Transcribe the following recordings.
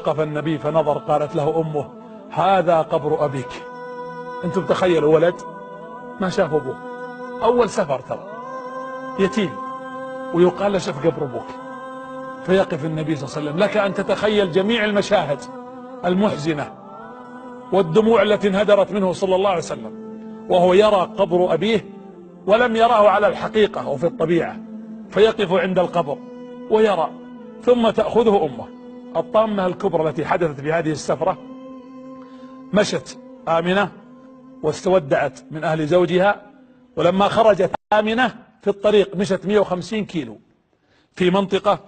وقف النبي فنظر، قالت له أمه: هذا قبر أبيك. أنتم تخيلوا ولد ما شاف أبوه، أول سفر ترى، يتيم، ويقال له شوف قبر أبوك. فيقف النبي صلى الله عليه وسلم. لك أن تتخيل جميع المشاهد المحزنة والدموع التي انهدرت منه صلى الله عليه وسلم وهو يرى قبر أبيه ولم يراه على الحقيقة وفي الطبيعة، فيقف عند القبر ويرى. ثم تأخذه أمه. الطامة الكبرى التي حدثت في هذه السفرة: مشت آمنة واستودعت من أهل زوجها، ولما خرجت آمنة في الطريق مشت 150 كيلو في منطقة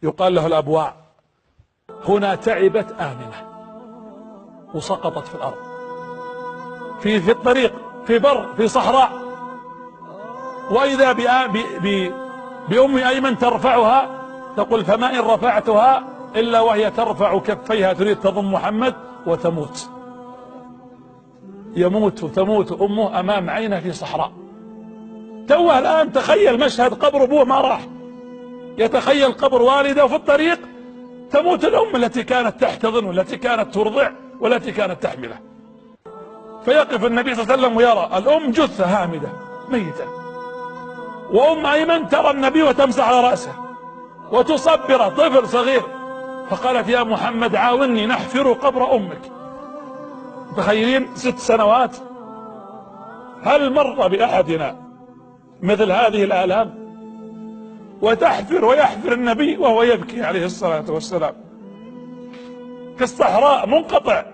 يقال له الأبواع. هنا تعبت آمنة وسقطت في الأرض في الطريق، في بر، في صحراء، وإذا بأم أيمن ترفعها، تقول: فما إن رفعتها إلا وهي ترفع كفيها تريد تضم محمد وتموت. يموت وتموت أمه أمام عينه في صحراء. توه الآن تخيل مشهد قبر أبوه ما راح، يتخيل قبر والده، وفي الطريق تموت الأم التي كانت تحتضن والتي كانت ترضع والتي كانت تحمله. فيقف النبي صلى الله عليه وسلم ويرى الأم جثة هامدة ميتة، وأم أيمن ترى النبي وتمسح على رأسه وتصبر طفل صغير. فقالت: يا محمد عاوني نحفر قبر أمك. متخيلين 6 سنوات؟ هل مر بأحدنا مثل هذه الآلام؟ وتحفر ويحفر النبي وهو يبكي عليه الصلاة والسلام في الصحراء منقطع.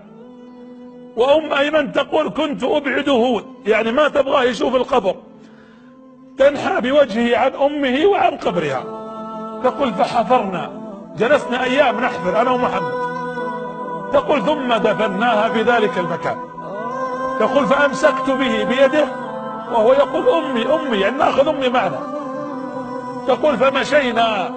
وأم أيمن تقول: كنت أبعده، يعني ما تبغاه يشوف القبر، تنحى بوجهه عن أمه وعن قبرها. تقول: فحفرنا، جلسنا أيام نحفر أنا ومحمد. تقول: ثم دفناها في ذلك المكان. تقول: فأمسكت به بيده وهو يقول: أمي أمي، يعني نأخذ أمي معنا. تقول: فمشينا